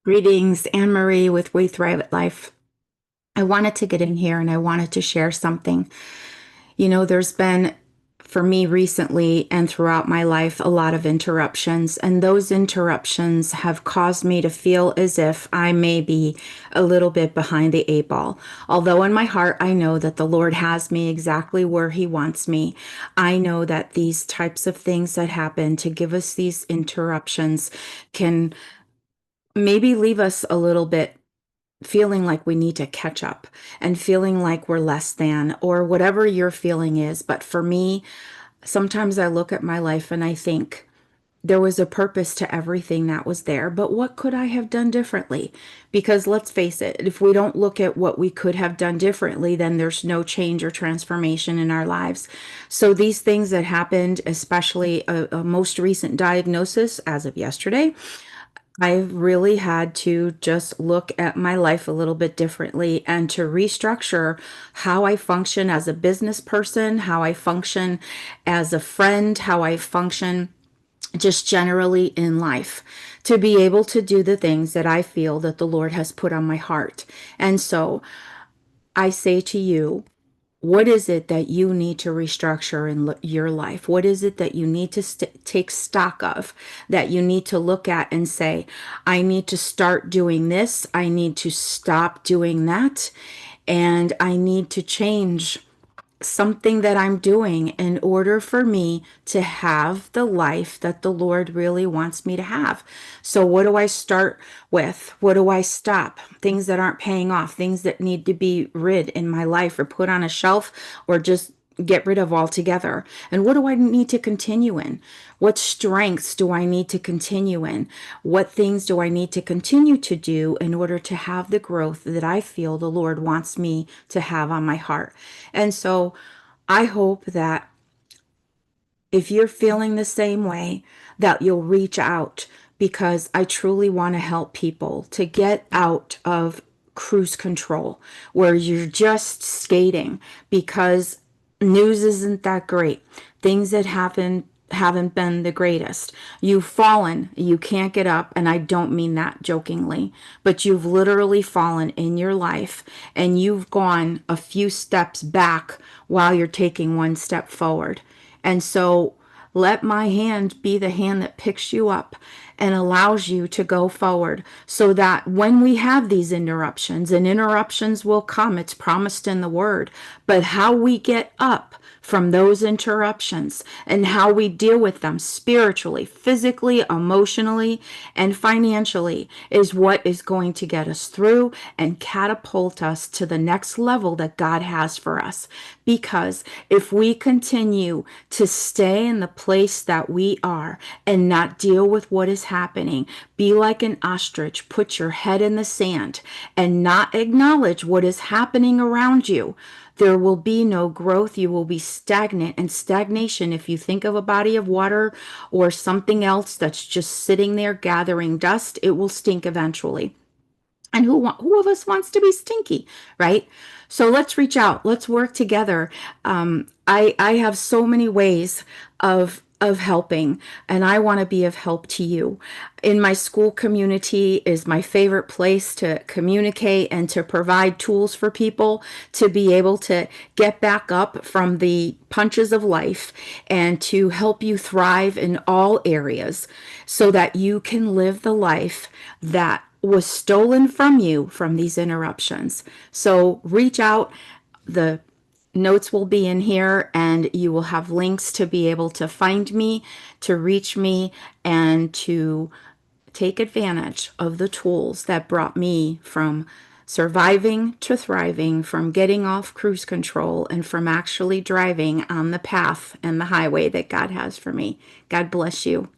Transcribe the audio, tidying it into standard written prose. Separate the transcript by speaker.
Speaker 1: Greetings, Anne Marie with We Thrive at Life. I wanted to get in here and I wanted to share something. There's been, for me recently and throughout my life, a lot of interruptions, and those interruptions have caused me to feel as if I may be a little bit behind the eight ball. Although in my heart, I know that the Lord has me exactly where He wants me. I know that these types of things that happen to give us these interruptions can maybe leave us a little bit feeling like we need to catch up and feeling like we're less than or whatever your feeling is. But for me, sometimes I look at my life and I think there was a purpose to everything that was there, but what could I have done differently? Because let's face it, if we don't look at what we could have done differently, then there's no change or transformation in our lives. So these things that happened, especially a most recent diagnosis as of yesterday, I've really had to just look at my life a little bit differently and to restructure how I function as a business person, how I function as a friend, how I function just generally in life, to be able to do the things that I feel that the Lord has put on my heart. And so I say to you, what is it that you need to restructure in your life? What is it that you need to take stock of, that you need to look at and say, I need to start doing this, I need to stop doing that, and I need to change something that I'm doing in order for me to have the life that the Lord really wants me to have. So, what do I start with? What do I stop? Things that aren't paying off, things that need to be rid in my life or put on a shelf or just get rid of altogether. And what do I need to continue in? What strengths do I need to continue in? What things do I need to continue to do in order to have the growth that I feel the Lord wants me to have on my heart? And so I hope that if you're feeling the same way, that you'll reach out, because I truly want to help people to get out of cruise control where you're just skating because news isn't that great. Things that happen haven't been the greatest. You've fallen, you can't get up, and I don't mean that jokingly, but you've literally fallen in your life and you've gone a few steps back while you're taking one step forward. And so let my hand be the hand that picks you up and allows you to go forward, so that when we have these interruptions, and interruptions will come, it's promised in the word, but how we get up from those interruptions and how we deal with them spiritually, physically, emotionally, and financially is what is going to get us through and catapult us to the next level that God has for us. Because if we continue to stay in the place that we are and not deal with what is happening, be like an ostrich, put your head in the sand, and not acknowledge what is happening around you, there will be no growth. You will be stagnant. And stagnation, if you think of a body of water or something else that's just sitting there gathering dust, it will stink eventually. And who of us wants to be stinky, right? So let's reach out. Let's work together. I have so many ways of helping, and I want to be of help to you. In my school community is my favorite place to communicate and to provide tools for people to be able to get back up from the punches of life and to help you thrive in all areas so that you can live the life that was stolen from you from these interruptions. So reach out. The notes will be in here, and you will have links to be able to find me, to reach me, and to take advantage of the tools that brought me from surviving to thriving, from getting off cruise control, and from actually driving on the path and the highway that God has for me. God bless you.